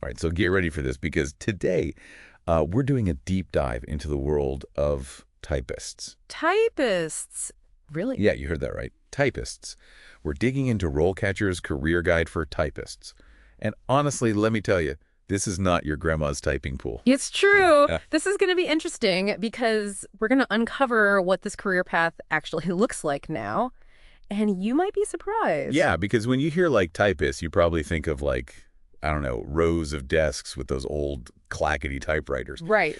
All right, so get ready for this because today we're doing a deep dive into the world of typists. Typists. Really? Yeah, you heard that right. Typists. We're digging into RoleCatcher's career guide for typists. And honestly, let me tell you, this is not your grandma's typing pool. It's true. This is going to be interesting because we're going to uncover what this career path actually looks like now. And you might be surprised. Yeah, because when you hear like typist, you probably think of like, I don't know, rows of desks with those old clackety typewriters. Right.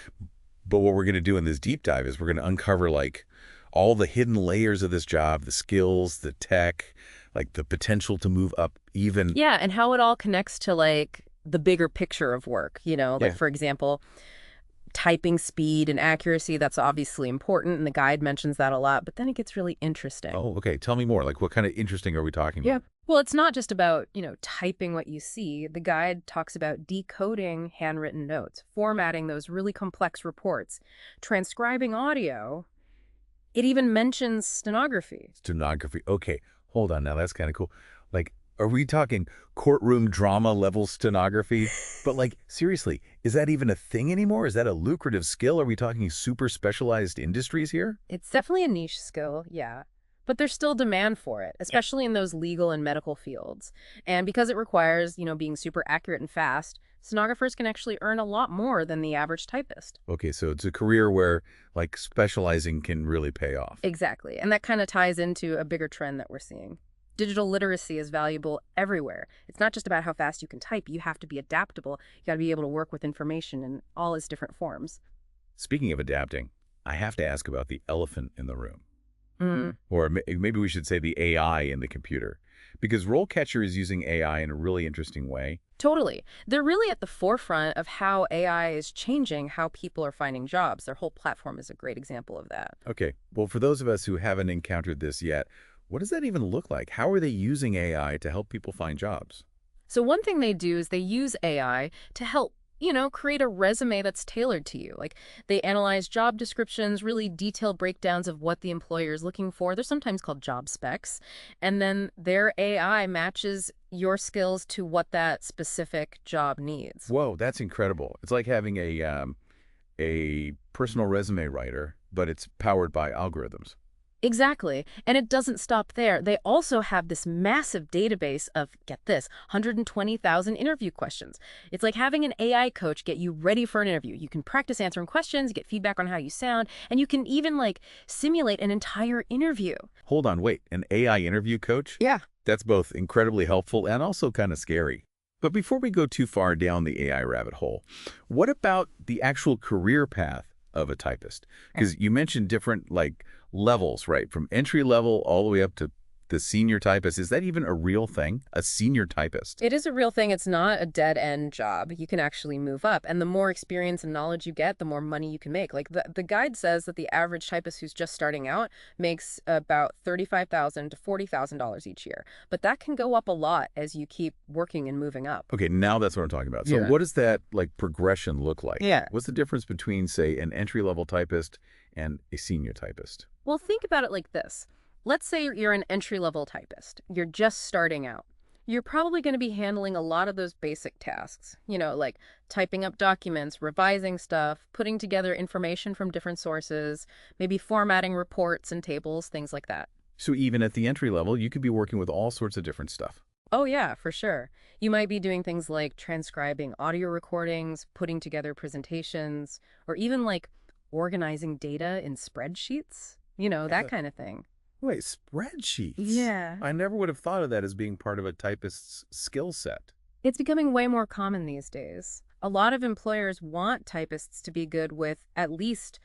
But what we're going to do in this deep dive is we're going to uncover like all the hidden layers of this job, the skills, the tech, like the potential to move up even. Yeah, and how it all connects to like the bigger picture of work, like Yeah. for example, typing speed and accuracy, that's obviously important, and the guide mentions that a lot, but then it gets really interesting. Oh, okay. Tell me more. Like what kind of interesting are we talking Yeah. about? Well, it's not just about, typing what you see. The guide talks about decoding handwritten notes, formatting those really complex reports, transcribing audio. It even mentions stenography. Stenography. Okay. Hold on now. That's kind of cool. Like, are we talking courtroom drama level stenography? But like, seriously, is that even a thing anymore? Is that a lucrative skill? Are we talking super specialized industries here? It's definitely a niche skill, yeah. But there's still demand for it, especially in those legal and medical fields. And because it requires, being super accurate and fast, stenographers can actually earn a lot more than the average typist. Okay, so it's a career where like specializing can really pay off. Exactly. And that kind of ties into a bigger trend that we're seeing. Digital literacy is valuable everywhere. It's not just about how fast you can type. You have to be adaptable. You got to be able to work with information in all its different forms. Speaking of adapting, I have to ask about the elephant in the room. Mm. Or maybe we should say the AI in the computer. Because RoleCatcher is using AI in a really interesting way. Totally. They're really at the forefront of how AI is changing how people are finding jobs. Their whole platform is a great example of that. Okay, well, for those of us who haven't encountered this yet, what does that even look like? How are they using AI to help people find jobs? So one thing they do is they use AI to help, create a resume that's tailored to you. Like they analyze job descriptions, really detailed breakdowns of what the employer is looking for. They're sometimes called job specs. And then their AI matches your skills to what that specific job needs. Whoa, that's incredible. It's like having a personal resume writer, but it's powered by algorithms. Exactly. And it doesn't stop there. They also have this massive database of, get this, 120,000 interview questions. It's like having an AI coach get you ready for an interview. You can practice answering questions, get feedback on how you sound, and you can even like simulate an entire interview. Hold on, wait, an AI interview coach? Yeah. That's both incredibly helpful and also kind of scary. But before we go too far down the AI rabbit hole, what about the actual career path of a typist? Because you mentioned different like levels, right? From entry level all the way up to the senior typist. Is that even a real thing? A senior typist? It is a real thing. It's not a dead-end job. You can actually move up. And the more experience and knowledge you get, the more money you can make. Like the guide says that the average typist who's just starting out makes about $35,000 to $40,000 each year. But that can go up a lot as you keep working and moving up. Okay, now that's what I'm talking about. So Yeah. what does that like progression look like? Yeah. What's the difference between, say, an entry-level typist and a senior typist? Well, think about it like this. Let's say you're an entry-level typist. You're just starting out. You're probably going to be handling a lot of those basic tasks, like typing up documents, revising stuff, putting together information from different sources, maybe formatting reports and tables, things like that. So even at the entry level, you could be working with all sorts of different stuff. Oh, yeah, for sure. You might be doing things like transcribing audio recordings, putting together presentations, or even like organizing data in spreadsheets, that kind of thing. Wait, spreadsheets? Yeah. I never would have thought of that as being part of a typist's skill set. It's becoming way more common these days. A lot of employers want typists to be good with at least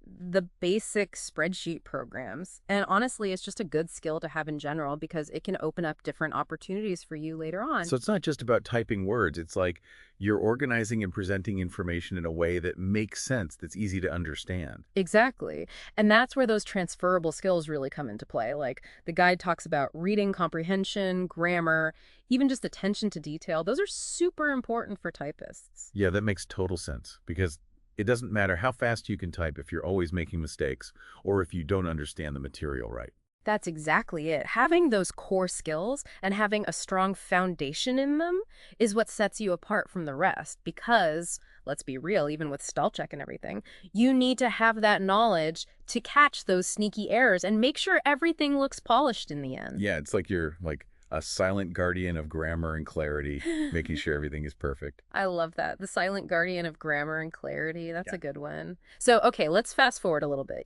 the basic spreadsheet programs. And honestly, it's just a good skill to have in general because it can open up different opportunities for you later on. So it's not just about typing words. It's like you're organizing and presenting information in a way that makes sense, that's easy to understand. Exactly. And that's where those transferable skills really come into play. Like the guide talks about reading comprehension, grammar, even just attention to detail. Those are super important for typists. Yeah, that makes total sense because it doesn't matter how fast you can type if you're always making mistakes or if you don't understand the material right. That's exactly it. Having those core skills and having a strong foundation in them is what sets you apart from the rest because, let's be real, even with spell check and everything, you need to have that knowledge to catch those sneaky errors and make sure everything looks polished in the end. Yeah, it's like you're like a silent guardian of grammar and clarity, making sure everything is perfect. I love that. The silent guardian of grammar and clarity. That's Yeah. a good one. So, okay, let's fast forward a little bit.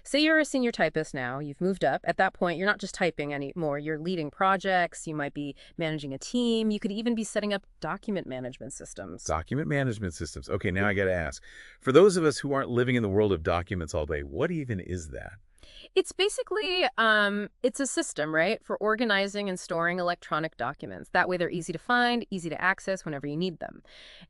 Say you're a senior typist now, you've moved up. At that point, you're not just typing anymore. You're leading projects, you might be managing a team, you could even be setting up document management systems. Document management systems. Okay, now I got to ask. For those of us who aren't living in the world of documents all day, what even is that? It's basically it's a system, right, for organizing and storing electronic documents. That way they're easy to find, easy to access whenever you need them.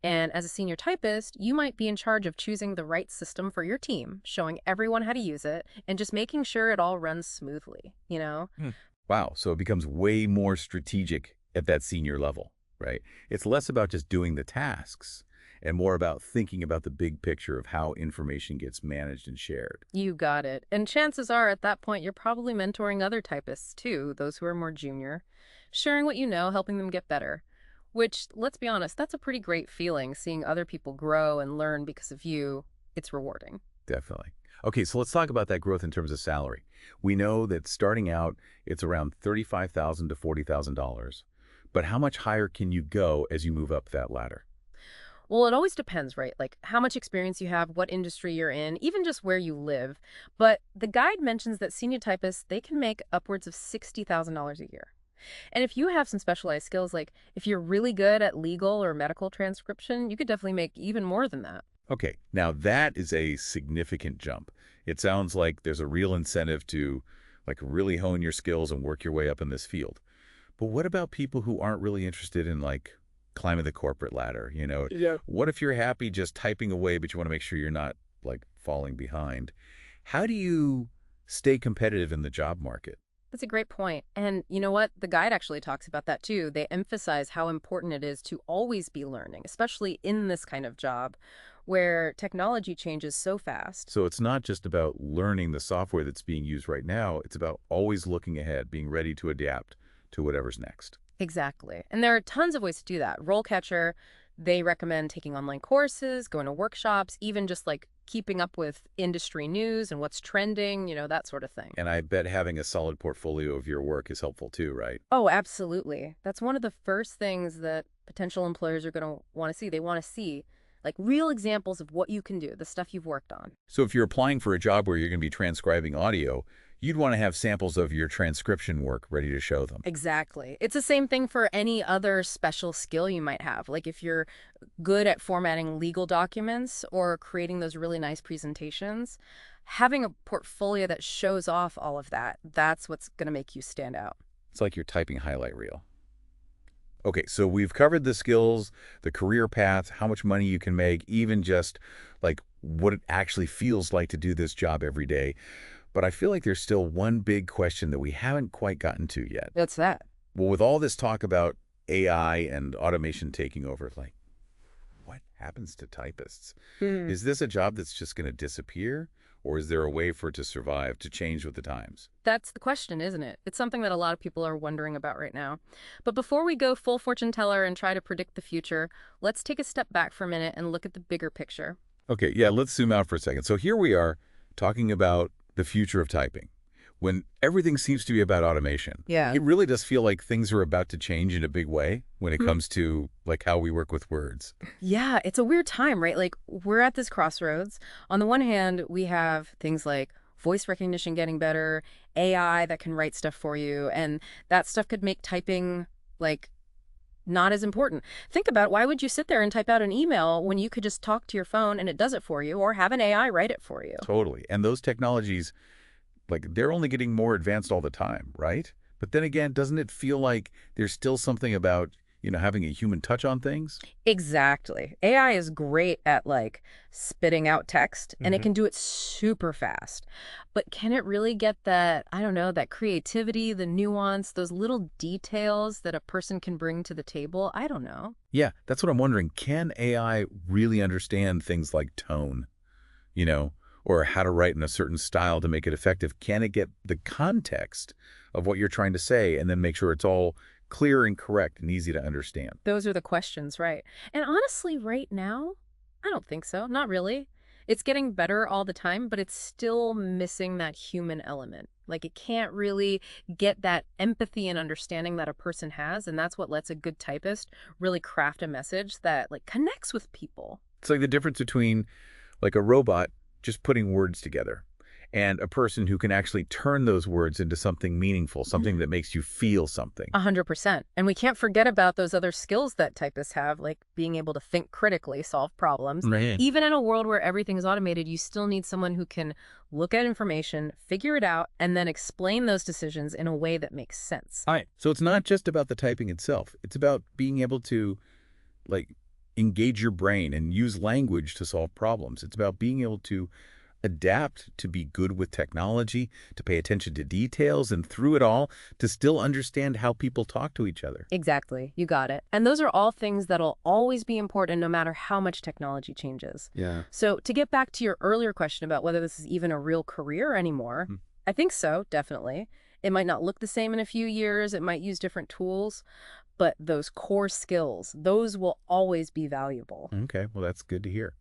And as a senior typist, you might be in charge of choosing the right system for your team, showing everyone how to use it, and just making sure it all runs smoothly. Hmm. Wow, so it becomes way more strategic at that senior level, right? It's less about just doing the tasks and more about thinking about the big picture of how information gets managed and shared. You got it. And chances are at that point you're probably mentoring other typists too, those who are more junior, sharing what you know, helping them get better. Which, let's be honest, that's a pretty great feeling, seeing other people grow and learn because of you. It's rewarding. Definitely. Okay, so let's talk about that growth in terms of salary. We know that starting out, it's around $35,000 to $40,000. But how much higher can you go as you move up that ladder? Well, it always depends, right? Like how much experience you have, what industry you're in, even just where you live. But the guide mentions that senior typists, they can make upwards of $60,000 a year. And if you have some specialized skills, like if you're really good at legal or medical transcription, you could definitely make even more than that. Okay, now that is a significant jump. It sounds like there's a real incentive to like really hone your skills and work your way up in this field. But what about people who aren't really interested in like climbing the corporate ladder? Yeah. What if you're happy just typing away, but you want to make sure you're not like falling behind? How do you stay competitive in the job market? That's a great point. And you know what? The guide actually talks about that too. They emphasize how important it is to always be learning, especially in this kind of job where technology changes so fast. So it's not just about learning the software that's being used right now. It's about always looking ahead, being ready to adapt to whatever's next. Exactly. And there are tons of ways to do that. RoleCatcher, they recommend taking online courses, going to workshops, even just like keeping up with industry news and what's trending, that sort of thing. And I bet having a solid portfolio of your work is helpful too, right? Oh, absolutely. That's one of the first things that potential employers are going to want to see. They want to see like real examples of what you can do, the stuff you've worked on. So if you're applying for a job where you're going to be transcribing audio, you'd want to have samples of your transcription work ready to show them. Exactly. It's the same thing for any other special skill you might have. Like if you're good at formatting legal documents or creating those really nice presentations, having a portfolio that shows off all of that, that's what's going to make you stand out. It's like you're typing highlight reel. Okay, so we've covered the skills, the career path, how much money you can make, even just like what it actually feels like to do this job every day. But I feel like there's still one big question that we haven't quite gotten to yet. That's that. Well, with all this talk about AI and automation taking over, like, what happens to typists? Is this a job that's just going to disappear? Or is there a way for it to survive, to change with the times? That's the question, isn't it? It's something that a lot of people are wondering about right now. But before we go full fortune teller and try to predict the future, let's take a step back for a minute and look at the bigger picture. Okay, yeah, let's zoom out for a second. So here we are talking about the future of typing. When everything seems to be about automation, Yeah. it really does feel like things are about to change in a big way when it comes to like how we work with words. Yeah, it's a weird time, right? Like, we're at this crossroads. On the one hand, we have things like voice recognition getting better, AI that can write stuff for you, and that stuff could make typing, like, not as important. Think about why would you sit there and type out an email when you could just talk to your phone and it does it for you, or have an AI write it for you? Totally. And those technologies, like they're only getting more advanced all the time, right? But then again, doesn't it feel like there's still something about, having a human touch on things? Exactly. AI is great at like spitting out text and it can do it super fast. But can it really get that, I don't know, that creativity, the nuance, those little details that a person can bring to the table? I don't know. Yeah, that's what I'm wondering. Can AI really understand things like tone, you know, or how to write in a certain style to make it effective? Can it get the context of what you're trying to say and then make sure it's all clear and correct and easy to understand? Those are the questions, right? And honestly, right now, I don't think so. Not really. It's getting better all the time, but it's still missing that human element. Like it can't really get that empathy and understanding that a person has, and that's what lets a good typist really craft a message that like connects with people. It's like the difference between like a robot just putting words together and a person who can actually turn those words into something meaningful, something that makes you feel something. 100%. And we can't forget about those other skills that typists have, like being able to think critically, solve problems. Right. Even in a world where everything is automated, you still need someone who can look at information, figure it out, and then explain those decisions in a way that makes sense. All right. So it's not just about the typing itself. It's about being able to like engage your brain and use language to solve problems. It's about being able to adapt to be good with technology, to pay attention to details, and through it all, to still understand how people talk to each other. Exactly. You got it. And those are all things that'll always be important no matter how much technology changes. Yeah. So to get back to your earlier question about whether this is even a real career anymore, I think so, definitely. It might not look the same in a few years. It might use different tools, but those core skills, those will always be valuable. Okay. Well, that's good to hear.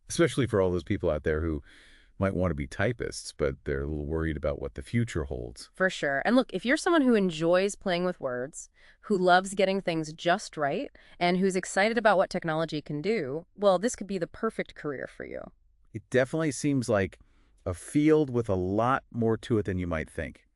Especially for all those people out there who might want to be typists, but they're a little worried about what the future holds. For sure. And look, if you're someone who enjoys playing with words, who loves getting things just right, and who's excited about what technology can do, well, this could be the perfect career for you. It definitely seems like a field with a lot more to it than you might think.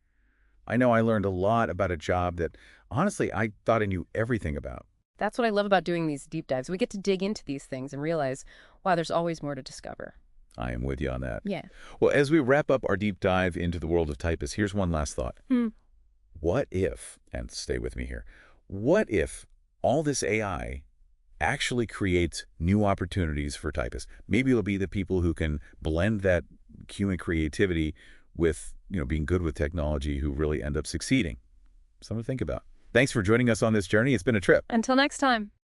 I know I learned a lot about a job that, honestly, I thought I knew everything about. That's what I love about doing these deep dives. We get to dig into these things and realize, wow, there's always more to discover. I am with you on that. Yeah. Well, as we wrap up our deep dive into the world of typists, here's one last thought. What if, and stay with me here, what if all this AI actually creates new opportunities for typists? Maybe it'll be the people who can blend that human creativity with, being good with technology who really end up succeeding. Something to think about. Thanks for joining us on this journey. It's been a trip. Until next time.